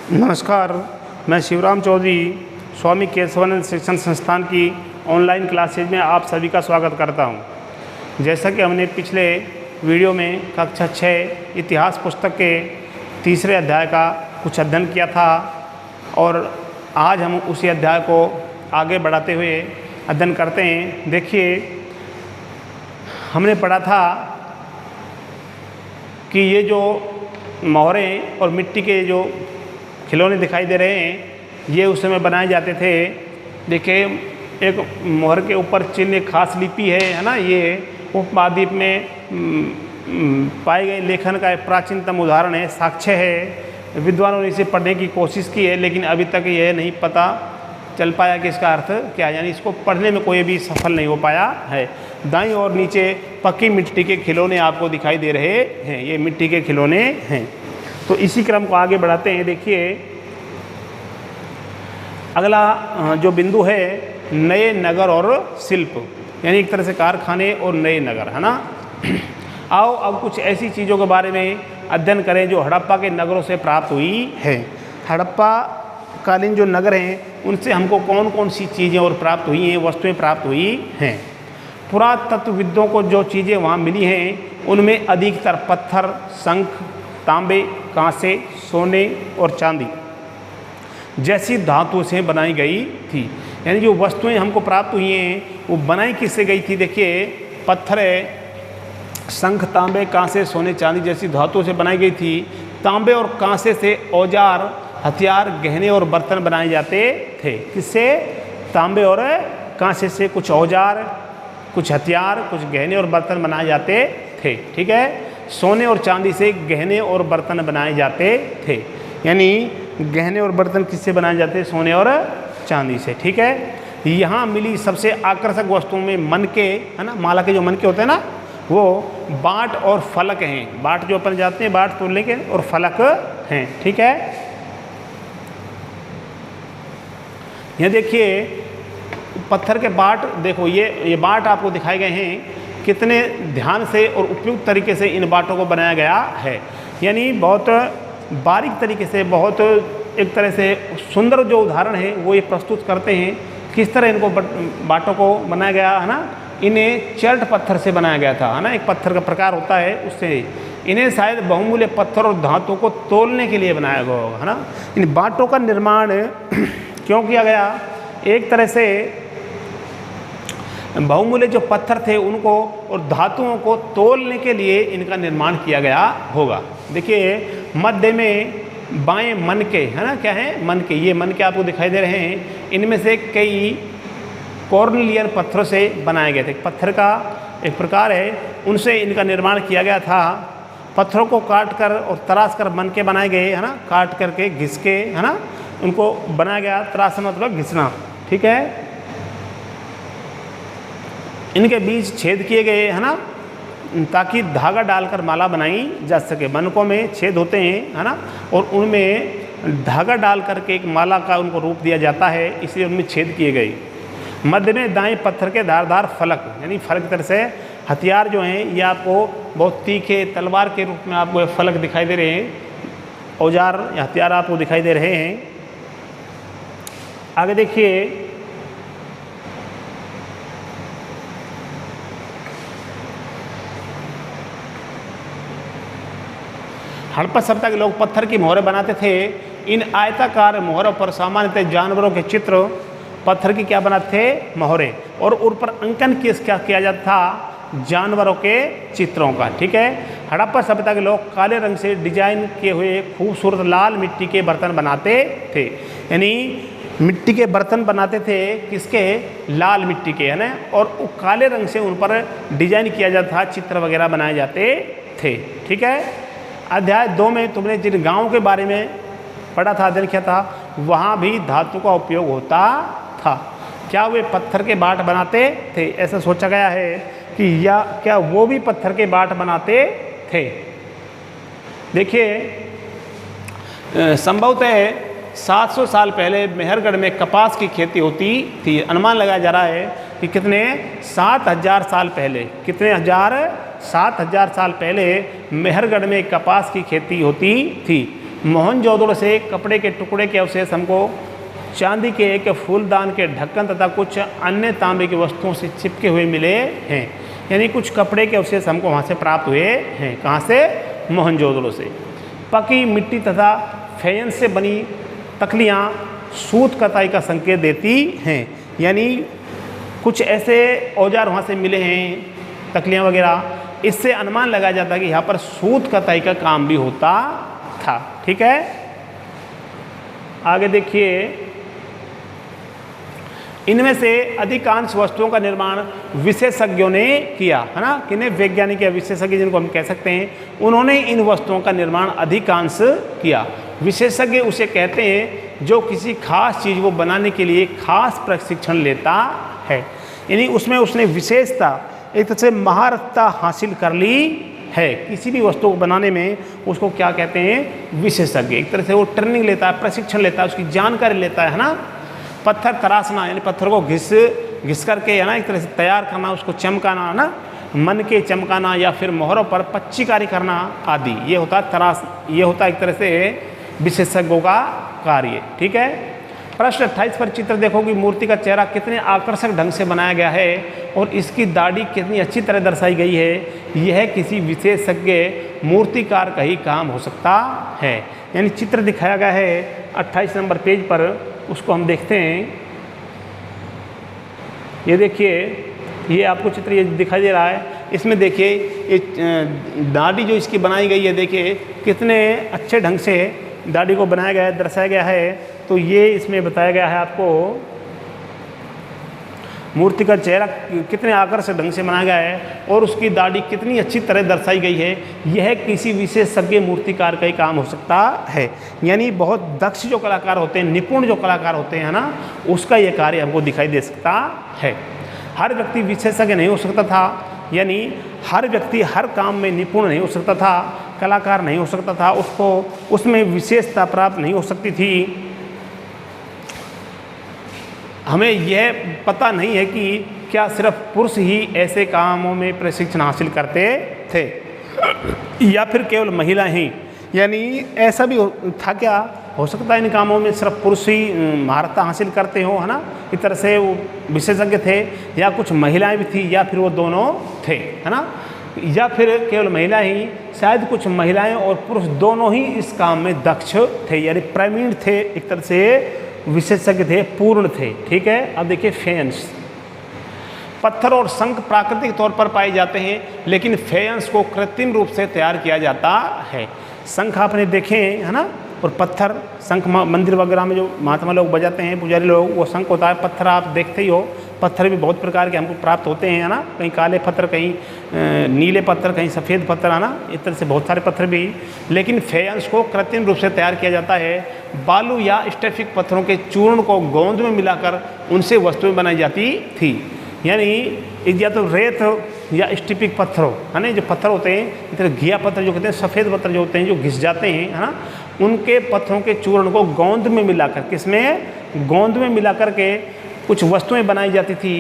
नमस्कार, मैं शिवराम चौधरी स्वामी केशवानंद शिक्षण संस्थान की ऑनलाइन क्लासेज में आप सभी का स्वागत करता हूं। जैसा कि हमने पिछले वीडियो में कक्षा 6 इतिहास पुस्तक के तीसरे अध्याय का कुछ अध्ययन किया था और आज हम उसी अध्याय को आगे बढ़ाते हुए अध्ययन करते हैं। देखिए, हमने पढ़ा था कि ये जो मोहरे और मिट्टी के जो खिलौने दिखाई दे रहे हैं, ये उस समय बनाए जाते थे। देखिए, एक मोहर के ऊपर चिन्ह खास लिपि है ना। ये उपमहाद्वीप में पाए गए लेखन का एक प्राचीनतम उदाहरण है, साक्ष्य है। विद्वानों ने इसे पढ़ने की कोशिश की है, लेकिन अभी तक यह नहीं पता चल पाया कि इसका अर्थ क्या है, यानी इसको पढ़ने में कोई भी सफल नहीं हो पाया है। दाईं और नीचे पक्की मिट्टी के खिलौने आपको दिखाई दे रहे हैं, ये मिट्टी के खिलौने हैं। तो इसी क्रम को आगे बढ़ाते हैं। देखिए, अगला जो बिंदु है, नए नगर और शिल्प, यानी एक तरह से कारखाने और नए नगर, है ना। आओ अब कुछ ऐसी चीज़ों के बारे में अध्ययन करें जो हड़प्पा के नगरों से प्राप्त हुई है। हड़प्पा कालीन जो नगर हैं, उनसे हमको कौन कौन सी चीज़ें और प्राप्त हुई हैं, वस्तुएं प्राप्त हुई हैं। पुरातत्वविदों को जो चीज़ें वहाँ मिली हैं, उनमें अधिकतर पत्थर, शंख, तांबे, कांसे, सोने और चांदी जैसी धातु से बनाई गई थी। यानी जो वस्तुएं हमको प्राप्त हुई हैं, वो बनाई किससे गई थी। देखिए, पत्थर है, शंख, तांबे, कांसे, सोने, चांदी जैसी धातुओं से बनाई गई थी। तांबे और कांसे से औजार, हथियार, गहने और बर्तन बनाए जाते थे। किससे? तांबे और कांसे से कुछ औजार, कुछ हथियार, कुछ गहने और बर्तन बनाए जाते थे। ठीक है। सोने और चांदी से गहने और बर्तन बनाए जाते थे। यानी गहने और बर्तन किससे बनाए जाते हैं? सोने और चांदी से। ठीक है। यहाँ मिली सबसे आकर्षक वस्तुओं में मनके, है ना, माला के जो मनके होते हैं ना, वो बाट और फलक हैं। बाट जो अपन जाते हैं बाट तोड़ने के, और फलक हैं। ठीक है। यह देखिए, पत्थर के बाट, देखो ये बाट आपको दिखाए गए हैं। कितने ध्यान से और उपयुक्त तरीके से इन बाटों को बनाया गया है। यानी बहुत बारीक तरीके से, बहुत एक तरह से सुंदर जो उदाहरण है वो ये प्रस्तुत करते हैं किस तरह इनको बाटों को बनाया गया है ना। इन्हें चर्ट पत्थर से बनाया गया था, है ना, एक पत्थर का प्रकार होता है, उससे। इन्हें शायद बहुमूल्य पत्थर और धातुओं को तोलने के लिए बनाया गया होगा, है ना। इन बाटों का निर्माण क्यों किया गया? एक तरह से बहुमूल्य जो पत्थर थे उनको और धातुओं को तोलने के लिए इनका निर्माण किया गया होगा। देखिए, मध्य में बाएं मनके, है ना, क्या है? मनके। ये मनके आपको दिखाई दे रहे हैं। इनमें से कई कॉर्निलियन पत्थरों से बनाए गए थे। पत्थर का एक प्रकार है, उनसे इनका निर्माण किया गया था। पत्थरों को काट कर और तराश कर मनके बनाए गए, है ना, काट करके घिस के, है ना, उनको बनाया गया। तराशना मतलब घिसना। ठीक है। इनके बीच छेद किए गए, है ना, ताकि धागा डालकर माला बनाई जा सके। मनकों में छेद होते हैं, है ना, और उनमें धागा डाल करके एक माला का उनको रूप दिया जाता है, इसलिए उनमें छेद किए गए। मध्य में दाएं पत्थर के धारदार फलक, यानी फलक तरह से हथियार जो हैं, ये आपको बहुत तीखे तलवार के रूप में आपको फलक दिखाई दे रहे हैं। औजार या हथियार आपको दिखाई दे रहे हैं। आगे देखिए, हड़प्पा सभ्यता के लोग पत्थर की मोहरें बनाते थे। इन आयताकार मोहरों पर सामान्यतः जानवरों के चित्र, पत्थर की क्या बनाते थे? मोहरें, और उन पर अंकन क्या किया जाता था? जानवरों के चित्रों का। ठीक है। हड़प्पा सभ्यता के लोग काले रंग से डिजाइन किए हुए खूबसूरत लाल मिट्टी के बर्तन बनाते थे। यानी मिट्टी के बर्तन बनाते थे, किसके? लाल मिट्टी के, है ना, और काले रंग से उन पर डिजाइन किया जाता था, चित्र वगैरह बनाए जाते थे। ठीक है। अध्याय 2 में तुमने जिन गांवों के बारे में पढ़ा था, अध्ययन किया था, वहाँ भी धातु का उपयोग होता था। क्या वे पत्थर के बाट बनाते थे? ऐसा सोचा गया है कि या क्या वो भी पत्थर के बाट बनाते थे। देखिए, संभवतः 700 साल पहले मेहरगढ़ में कपास की खेती होती थी। अनुमान लगाया जा रहा है कि कितने? 7000 साल पहले। कितने हजार? 7000 साल पहले मेहरगढ़ में कपास की खेती होती थी। मोहनजोदड़ो से कपड़े के टुकड़े के अवशेष हमको चांदी के एक फूलदान के ढक्कन तथा कुछ अन्य तांबे की वस्तुओं से चिपके हुए मिले हैं। यानी कुछ कपड़े के अवशेष हमको वहाँ से प्राप्त हुए हैं। कहाँ से? मोहनजोदड़ो से। पकी मिट्टी तथा फेयंस से बनी तकलियाँ सूत कताई का संकेत देती हैं। यानी कुछ ऐसे औजार वहाँ से मिले हैं, तकलियाँ वगैरह, इससे अनुमान लगाया जाता है कि यहाँ पर सूत कताई का काम भी होता था। ठीक है, आगे देखिए। इनमें से अधिकांश वस्तुओं का निर्माण विशेषज्ञों ने किया, है ना। किन्हें? वैज्ञानिक या विशेषज्ञ जिनको हम कह सकते हैं, उन्होंने इन वस्तुओं का निर्माण अधिकांश किया। विशेषज्ञ उसे कहते हैं जो किसी खास चीज़ को बनाने के लिए खास प्रशिक्षण लेता है। यानी उसमें उसने विशेषता, एक तरह से महारतता हासिल कर ली है। किसी भी वस्तु को बनाने में उसको क्या कहते हैं? विशेषज्ञ। एक तरह से वो ट्रेनिंग लेता है, प्रशिक्षण लेता है, उसकी जानकारी लेता है ना। पत्थर तराशना, यानी पत्थर को घिस करके, है ना, एक तरह से तैयार करना, उसको चमकाना, है ना, मन के चमकाना, या फिर मोहरों पर पच्चीकारी करना आदि, ये होता है ये होता है एक तरह से विशेषज्ञों का कार्य। ठीक है। प्रश्न 28 पर चित्र देखो कि मूर्ति का चेहरा कितने आकर्षक ढंग से बनाया गया है और इसकी दाढ़ी कितनी अच्छी तरह दर्शाई गई है। यह किसी विशेषज्ञ मूर्तिकार का ही काम हो सकता है। यानी चित्र दिखाया गया है 28 नंबर पेज पर, उसको हम देखते हैं। ये देखिए, ये आपको चित्र ये दिखाई दे रहा है। इसमें देखिए ये दाढ़ी जो इसकी बनाई गई है, देखिए कितने अच्छे ढंग से दाढ़ी को बनाया गया है, दर्शाया गया है। तो ये इसमें बताया गया है आपको मूर्ति का चेहरा कितने आकर्षक ढंग से बनाया गया है और उसकी दाढ़ी कितनी अच्छी तरह दर्शाई गई है। यह किसी विशेषज्ञ मूर्तिकार का ही काम हो सकता है। यानी बहुत दक्ष जो कलाकार होते हैं, निपुण जो कलाकार होते हैं ना, उसका यह कार्य हमको दिखाई दे सकता है। हर व्यक्ति विशेषज्ञ नहीं हो सकता था, यानी हर व्यक्ति हर काम में निपुण नहीं हो सकता था, कलाकार नहीं हो सकता था, उसको उसमें विशेषता प्राप्त नहीं हो सकती थी। हमें यह पता नहीं है कि क्या सिर्फ पुरुष ही ऐसे कामों में प्रशिक्षण हासिल करते थे या फिर केवल महिला ही। यानी ऐसा भी था क्या? हो सकता है इन कामों में सिर्फ पुरुष ही महारत हासिल करते हो, है ना, इस तरह से वो विशेषज्ञ थे, या कुछ महिलाएं भी थी, या फिर वो दोनों थे, है ना, या फिर केवल महिला ही। शायद कुछ महिलाएं और पुरुष दोनों ही इस काम में दक्ष थे, यानी प्रवीण थे, एक तरह से विशेषज्ञ थे, पूर्ण थे। ठीक है। अब देखिए फेयंस। पत्थर और शंख प्राकृतिक तौर पर पाए जाते हैं, लेकिन फेयंस को कृत्रिम रूप से तैयार किया जाता है। शंख आपने देखे हैं, है ना, और पत्थर, शंख मंदिर वगैरह में जो महात्मा लोग बजाते हैं, पुजारी लोग, वो शंख होता है। पत्थर आप देखते ही हो, पत्थर भी बहुत प्रकार के हमको प्राप्त होते हैं, है ना, कहीं काले पत्थर, कहीं नीले पत्थर, कहीं सफ़ेद पत्थर, है ना, इस तरह से बहुत सारे पत्थर भी। लेकिन फेयंस को कृत्रिम रूप से तैयार किया जाता है। बालू या स्टेफिक पत्थरों के चूर्ण को गोंद में मिलाकर उनसे वस्तुएं बनाई जाती थी। यानी या तो रेत या स्टिपिक पत्थर हो, है ना, जो पत्थर होते हैं, इस तरह घिया पत्थर जो कहते हैं, सफ़ेद पत्थर जो होते हैं, जो घिस जाते हैं, है ना, उनके पत्थरों के चूर्ण को गोंद में मिलाकर, किसमें? गोंद में मिलाकर के कुछ वस्तुएं बनाई जाती थी।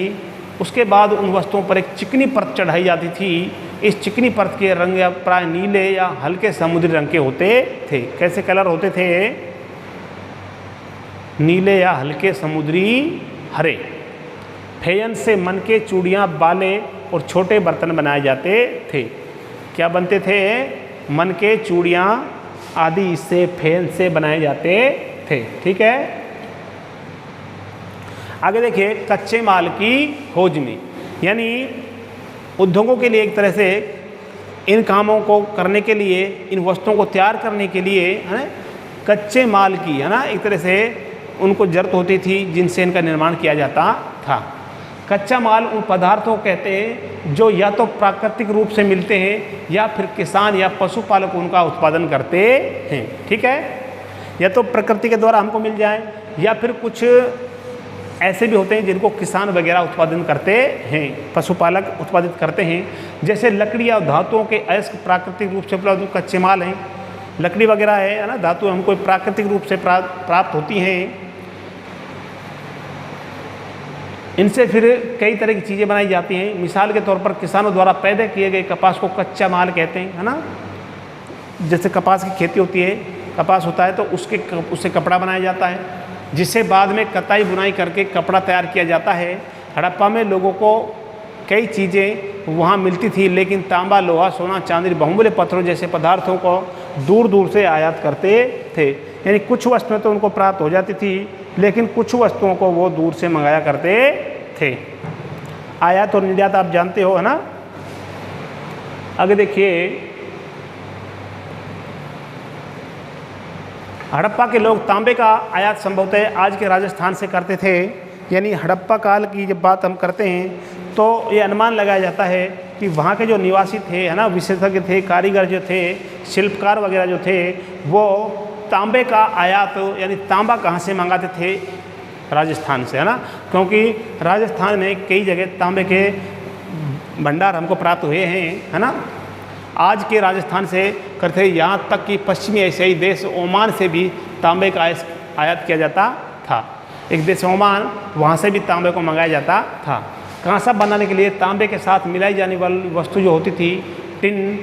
उसके बाद उन वस्तुओं पर एक चिकनी परत चढ़ाई जाती थी। इस चिकनी परत के रंग या प्राय नीले या हल्के समुद्री रंग के होते थे। कैसे कलर होते थे? नीले या हल्के समुद्री हरे। फेयंस से मन के चूड़ियाँ, बाले और छोटे बर्तन बनाए जाते थे। क्या बनते थे? मन के चूड़ियाँ आदि इससे फेयंस से बनाए जाते थे। ठीक है। आगे देखिए, कच्चे माल की खोज में, यानी उद्योगों के लिए एक तरह से इन कामों को करने के लिए, इन वस्तुओं को तैयार करने के लिए, है ना, कच्चे माल की, है ना, एक तरह से उनको जरूरत होती थी जिनसे इनका निर्माण किया जाता था। कच्चा माल उन पदार्थों को कहते हैं जो या तो प्राकृतिक रूप से मिलते हैं या फिर किसान या पशुपालक उनका उत्पादन करते हैं। ठीक है। या तो प्रकृति के द्वारा हमको मिल जाए, या फिर कुछ ऐसे भी होते हैं जिनको किसान वगैरह उत्पादन करते हैं, पशुपालक उत्पादित करते हैं। जैसे लकड़ी या धातुओं के अयस्क प्राकृतिक रूप से उपलब्ध कच्चे माल हैं। लकड़ी वगैरह है ना, धातु हमको प्राकृतिक रूप से प्राप्त होती हैं। इनसे फिर कई तरह की चीज़ें बनाई जाती हैं। मिसाल के तौर पर किसानों द्वारा पैदा किए गए कपास को कच्चा माल कहते हैं, है ना। जैसे कपास की खेती होती है, कपास होता है तो उससे कपड़ा बनाया जाता है, जिससे बाद में कताई बुनाई करके कपड़ा तैयार किया जाता है। हड़प्पा में लोगों को कई चीज़ें वहाँ मिलती थी, लेकिन तांबा, लोहा, सोना, चांदी, बहुमूल्य पत्थरों जैसे पदार्थों को दूर दूर से आयात करते थे। यानी कुछ वस्तुएं तो उनको प्राप्त हो जाती थी, लेकिन कुछ वस्तुओं को वो दूर से मंगाया करते थे। आयात और निर्यात आप जानते हो, है ना। आगे देखिए, हड़प्पा के लोग तांबे का आयात संभवतः आज के राजस्थान से करते थे। यानी हड़प्पा काल की जब बात हम करते हैं तो ये अनुमान लगाया जाता है कि वहाँ के जो निवासी थे, है ना, विशेषज्ञ थे, कारीगर जो थे, शिल्पकार वगैरह जो थे, वो तांबे का आयात यानी तांबा कहाँ से मंगाते थे? राजस्थान से, है ना, क्योंकि राजस्थान में कई जगह तांबे के भंडार हमको प्राप्त हुए हैं, है ना। आज के राजस्थान से करते, यहाँ तक कि पश्चिमी एशियाई देश ओमान से भी तांबे का आयात किया जाता था। एक देश ओमान, वहाँ से भी तांबे को मंगाया जाता था। कांसा बनाने के लिए तांबे के साथ मिलाई जाने वाली वस्तु जो होती थी, टिन,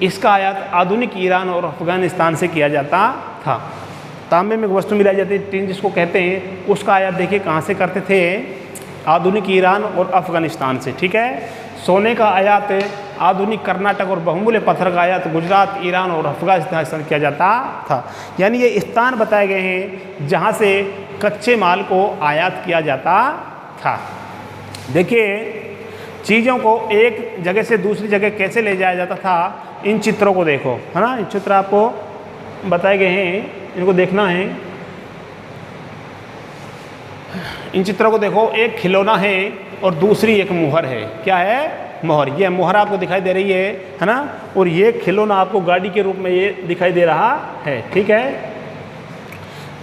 इसका आयात आधुनिक ईरान और अफगानिस्तान से किया जाता था। तांबे में वस्तु मिलाई जाती है, टिन जिसको कहते हैं, उसका आयात देखिए कहाँ से करते थे? आधुनिक ईरान और अफगानिस्तान से, ठीक है। सोने का आयात आधुनिक कर्नाटक और बहुमूल्य पत्थर का आयात गुजरात, ईरान और अफगानिस्तान से किया जाता था। यानी ये स्थान बताए गए हैं जहाँ से कच्चे माल को आयात किया जाता था। देखिए, चीज़ों को एक जगह से दूसरी जगह कैसे ले जाया जाता था, इन चित्रों को देखो, है ना। इन चित्र आपको बताए गए हैं, इनको देखना है। इन चित्रों को देखो, एक खिलौना है और दूसरी एक मुहर है। क्या है? मोहर। ये मोहर आपको दिखाई दे रही है ना, और ये खिलौना आपको गाड़ी के रूप में ये दिखाई दे रहा है, ठीक है।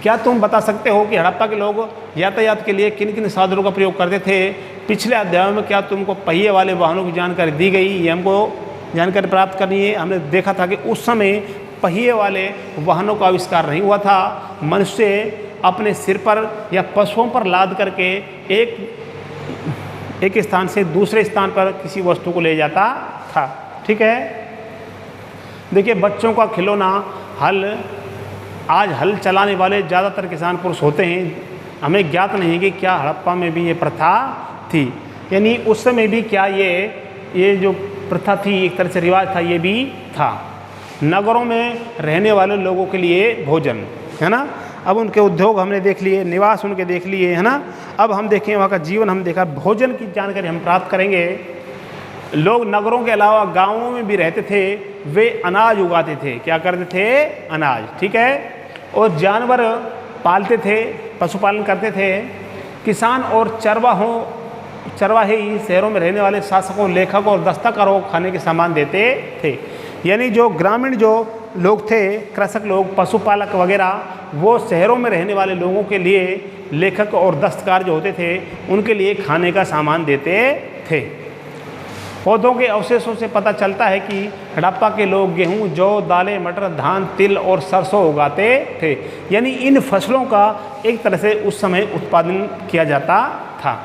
क्या तुम बता सकते हो कि हड़प्पा के लोग यातायात के लिए किन किन साधनों का प्रयोग करते थे? पिछले अध्याय में क्या तुमको पहिए वाले वाहनों की जानकारी दी गई? ये हमको जानकारी प्राप्त करनी है। हमने देखा था कि उस समय पहिए वाले वाहनों का आविष्कार नहीं हुआ था। मनुष्य अपने सिर पर या पशुओं पर लाद करके एक स्थान से दूसरे स्थान पर किसी वस्तु को ले जाता था, ठीक है। देखिए, बच्चों का खिलौना हल। आज हल चलाने वाले ज़्यादातर किसान पुरुष होते हैं। हमें ज्ञात नहीं कि क्या हड़प्पा में भी ये प्रथा थी, यानी उस समय भी क्या ये जो प्रथा थी, एक तरह से रिवाज था, ये भी था। नगरों में रहने वाले लोगों के लिए भोजन, है ना। अब उनके उद्योग हमने देख लिए, निवास उनके देख लिए, है ना। अब हम देखें वहाँ का जीवन, हम देखा, भोजन की जानकारी हम प्राप्त करेंगे। लोग नगरों के अलावा गांवों में भी रहते थे, वे अनाज उगाते थे। क्या करते थे? अनाज, ठीक है। और जानवर पालते थे, पशुपालन करते थे। किसान और चरवाहे ही शहरों में रहने वाले शासकों, लेखकों और दस्तकारों को खाने के सामान देते थे। यानी जो ग्रामीण जो लोग थे, कृषक लोग, पशुपालक वगैरह, वो शहरों में रहने वाले लोगों के लिए लेखक और दस्तकार जो होते थे, उनके लिए खाने का सामान देते थे। पौधों के अवशेषों से पता चलता है कि हड़प्पा के लोग गेहूं, जौ, दालें, मटर, धान, तिल और सरसों उगाते थे। यानी इन फसलों का एक तरह से उस समय उत्पादन किया जाता था।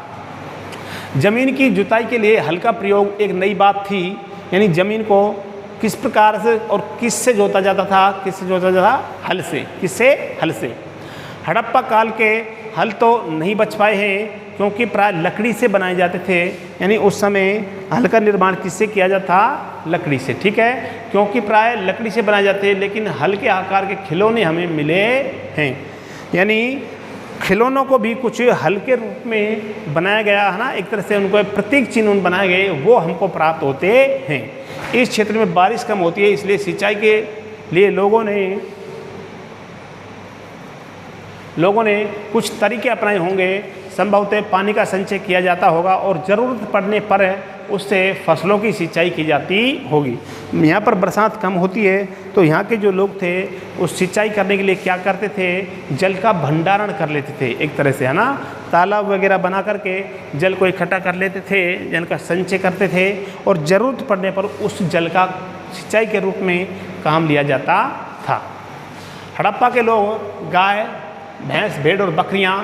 जमीन की जुताई के लिए हल का प्रयोग एक नई बात थी। यानी जमीन को किस प्रकार से और किससे जोता जाता था? किससे जोता जाता था? हल से। किससे? हल से। हड़प्पा काल के हल तो नहीं बच पाए हैं, क्योंकि प्राय लकड़ी से बनाए जाते थे। यानी उस समय हल का निर्माण किससे किया जाता था? लकड़ी से, ठीक है। क्योंकि प्राय लकड़ी से बनाए जाते हैं, लेकिन हल के आकार के खिलौने हमें मिले हैं। यानी खिलौनों को भी कुछ हल के रूप में बनाया गया है ना, एक तरह से उनको प्रतीक चिन्ह बनाए गए, वो हमको प्राप्त होते हैं। इस क्षेत्र में बारिश कम होती है, इसलिए सिंचाई के लिए लोगों ने कुछ तरीके अपनाए होंगे। संभवतः पानी का संचय किया जाता होगा और ज़रूरत पड़ने पर उससे फसलों की सिंचाई की जाती होगी। यहाँ पर बरसात कम होती है, तो यहाँ के जो लोग थे उस सिंचाई करने के लिए क्या करते थे? जल का भंडारण कर लेते थे, एक तरह से, है ना। तालाब वगैरह बना करके जल को इकट्ठा कर लेते थे, जल का संचय करते थे, और ज़रूरत पड़ने पर उस जल का सिंचाई के रूप में काम लिया जाता था। हड़प्पा के लोग गाय, भैंस, भेड़ और बकरियां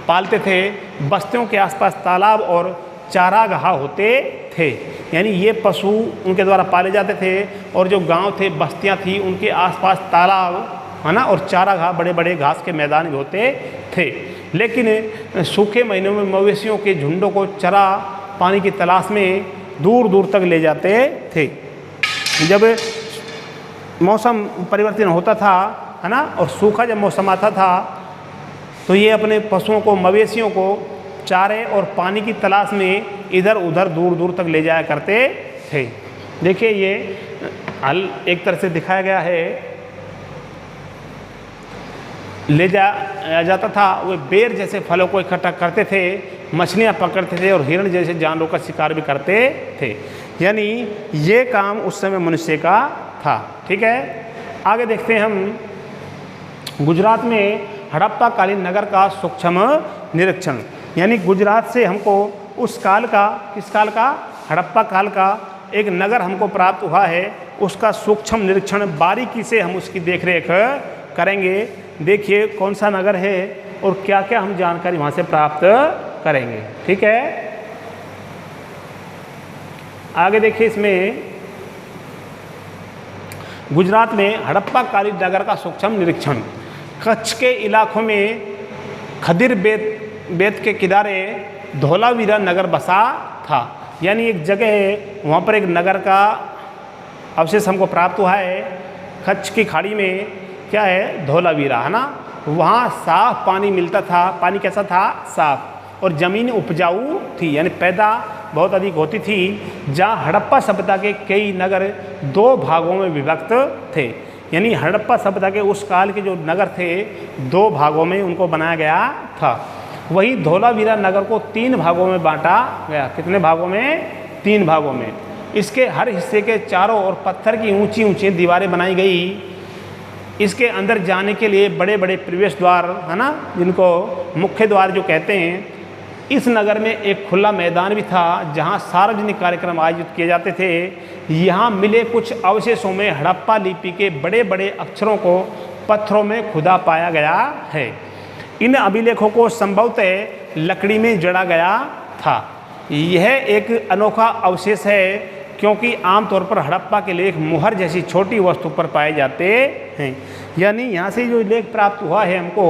पालते थे। बस्तियों के आसपास तालाब और चारागाह होते थे। यानी ये पशु उनके द्वारा पाले जाते थे, और जो गांव थे, बस्तियां थी, उनके आसपास तालाब है ना, और चारागाह बड़े बड़े घास के मैदान भी होते थे। लेकिन सूखे महीनों में मवेशियों के झुंडों को चरा पानी की तलाश में दूर दूर तक ले जाते थे। जब मौसम परिवर्तन होता था, है ना, और सूखा जब मौसम आता था तो ये अपने पशुओं को, मवेशियों को चारे और पानी की तलाश में इधर उधर दूर दूर तक ले जाया करते थे। देखिए ये हल एक तरह से दिखाया गया है, ले जाता था। वो बेर जैसे फलों को इकट्ठा करते थे, मछलियाँ पकड़ते थे और हिरण जैसे जानवरों का शिकार भी करते थे। यानी ये काम उस समय मनुष्य का था। ठीक है, आगे देखते हैं हम गुजरात में हड़प्पा कालीन नगर का सूक्ष्म निरीक्षण। यानी गुजरात से हमको उस काल का, किस काल का, हड़प्पा काल का एक नगर हमको प्राप्त हुआ है। उसका सूक्ष्म निरीक्षण बारीकी से हम उसकी देखरेख करेंगे। देखिए कौन सा नगर है और क्या क्या हम जानकारी वहाँ से प्राप्त करेंगे। ठीक है, आगे देखिए इसमें गुजरात में हड़प्पा कालीन नगर का सूक्ष्म निरीक्षण। कच्छ के इलाकों में खदिर बेत के किनारे धोलावीरा नगर बसा था। यानी एक जगह है, वहाँ पर एक नगर का अवशेष हमको प्राप्त हुआ है। कच्छ की खाड़ी में क्या है, धोलावीरा, है ना। वहाँ साफ पानी मिलता था। पानी कैसा था, साफ, और ज़मीन उपजाऊ थी, यानी पैदा बहुत अधिक होती थी। जहाँ हड़प्पा सभ्यता के कई नगर दो भागों में विभक्त थे। यानी हड़प्पा सभ्यता के उस काल के जो नगर थे, दो भागों में उनको बनाया गया था। वही धोलावीरा नगर को 3 भागों में बांटा गया। कितने भागों में, 3 भागों में। इसके हर हिस्से के चारों ओर पत्थर की ऊंची ऊंची दीवारें बनाई गई। इसके अंदर जाने के लिए बड़े बड़े प्रवेश द्वार, है ना, जिनको मुख्य द्वार जो कहते हैं। इस नगर में एक खुला मैदान भी था जहां सार्वजनिक कार्यक्रम आयोजित किए जाते थे। यहाँ मिले कुछ अवशेषों में हड़प्पा लिपि के बड़े बड़े अक्षरों को पत्थरों में खुदा पाया गया है। इन अभिलेखों को संभवतः लकड़ी में जड़ा गया था। यह एक अनोखा अवशेष है क्योंकि आमतौर पर हड़प्पा के लेख मुहर जैसी छोटी वस्तु पर पाए जाते हैं। यानी यहाँ से जो लेख प्राप्त हुआ है हमको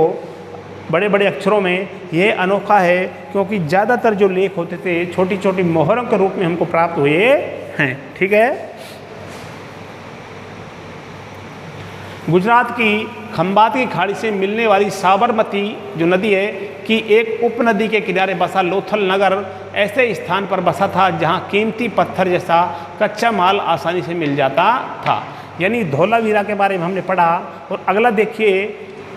बड़े बड़े अक्षरों में, यह अनोखा है क्योंकि ज़्यादातर जो लेख होते थे छोटी छोटी मोहरों के रूप में हमको प्राप्त हुए हैं। ठीक है, गुजरात की खंबात की खाड़ी से मिलने वाली साबरमती जो नदी है कि एक उपनदी के किनारे बसा लोथल नगर ऐसे स्थान पर बसा था जहां कीमती पत्थर जैसा कच्चा माल आसानी से मिल जाता था। यानी धोलावीरा के बारे में हमने पढ़ा। और अगला देखिए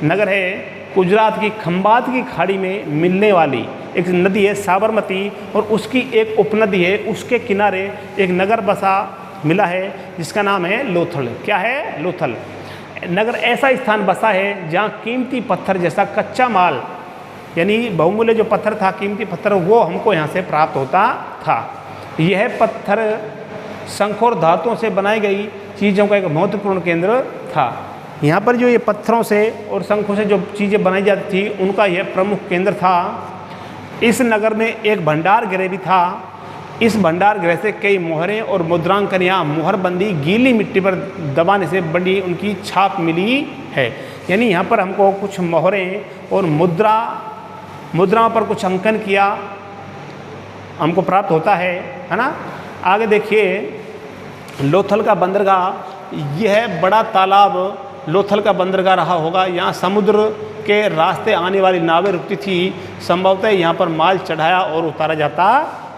नगर है गुजरात की खंबात की खाड़ी में मिलने वाली एक नदी है साबरमती, और उसकी एक उपनदी है, उसके किनारे एक नगर बसा मिला है जिसका नाम है लोथल। क्या है, लोथल नगर। ऐसा स्थान बसा है जहाँ कीमती पत्थर जैसा कच्चा माल, यानी बहुमूल्य जो पत्थर था, कीमती पत्थर, वो हमको यहाँ से प्राप्त होता था। यह पत्थर शंख और धातुओं से बनाई गई चीज़ों का एक महत्वपूर्ण केंद्र था। यहाँ पर जो ये पत्थरों से और शंखों से जो चीज़ें बनाई जाती थी उनका यह प्रमुख केंद्र था। इस नगर में एक भंडार गृह भी था। इस भंडार गृह से कई मोहरें और मुद्रांकनियाँ, मुहरबंदी गीली मिट्टी पर दबाने से बड़ी उनकी छाप मिली है। यानी यहाँ पर हमको कुछ मोहरें और मुद्राओं पर कुछ अंकन किया हमको प्राप्त होता है ना। आगे देखिए लोथल का बंदरगाह, यह बड़ा तालाब लोथल का बंदरगाह रहा होगा। यहाँ समुद्र के रास्ते आने वाली नावें रुकती थी। संभवतः यहाँ पर माल चढ़ाया और उतारा जाता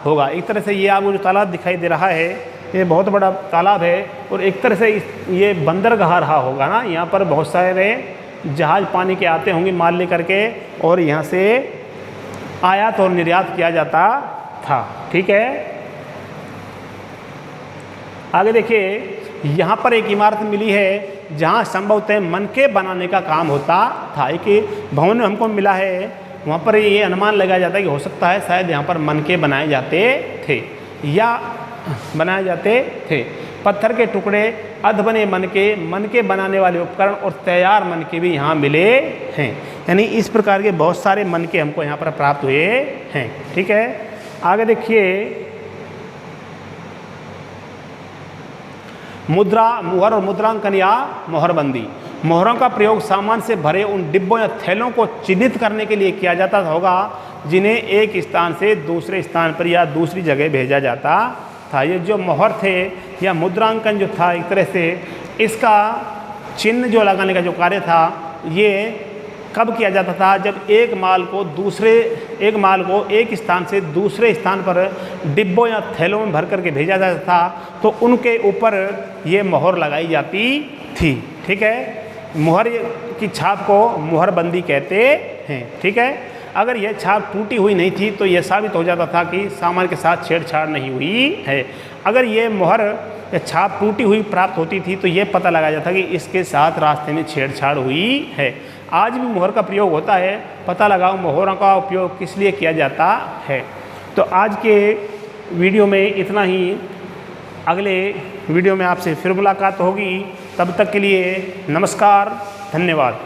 होगा। एक तरह से ये आपको जो तालाब दिखाई दे रहा है ये बहुत बड़ा तालाब है और एक तरह से ये बंदरगाह रहा होगा ना। यहाँ पर बहुत सारे जहाज़ पानी के आते होंगे माल लेकर के और यहाँ से आयात और निर्यात किया जाता था। ठीक है, आगे देखिए यहाँ पर एक इमारत मिली है जहाँ संभवतः मनके बनाने का काम होता था। एक भवन हमको मिला है, वहाँ पर ये अनुमान लगाया जाता है कि हो सकता है शायद यहाँ पर मनके बनाए जाते थे या बनाए जाते थे। पत्थर के टुकड़े, अध बने मनके बनाने वाले उपकरण और तैयार मनके भी यहाँ मिले हैं। यानी इस प्रकार के बहुत सारे मनके हमको यहाँ पर प्राप्त हुए हैं। ठीक है, आगे देखिए मुद्रा, मुहर और मुद्रांकन या मोहरबंदी। मोहरों का प्रयोग सामान से भरे उन डिब्बों या थैलों को चिन्हित करने के लिए किया जाता होगा जिन्हें एक स्थान से दूसरे स्थान पर या दूसरी जगह भेजा जाता था। ये जो मोहर थे या मुद्रांकन जो था, एक तरह से इसका चिन्ह जो लगाने का जो कार्य था, ये कब किया जाता था? जब एक माल को एक स्थान से दूसरे स्थान पर डिब्बों या थैलों में भर करके भेजा जाता था तो उनके ऊपर ये मोहर लगाई जाती थी। ठीक है, मुहर की छाप को मुहरबंदी कहते हैं। ठीक है, अगर यह छाप टूटी हुई नहीं थी तो यह साबित हो जाता था कि सामान के साथ छेड़छाड़ नहीं हुई है। अगर ये मुहर या छाप टूटी हुई प्राप्त होती थी तो यह पता लगाया जाता कि इसके साथ रास्ते में छेड़छाड़ हुई है। आज भी मुहर का प्रयोग होता है, पता लगाओ मोहरों का उपयोग किस लिए किया जाता है। तो आज के वीडियो में इतना ही, अगले वीडियो में आपसे फिर मुलाकात होगी। तब तक के लिए नमस्कार, धन्यवाद।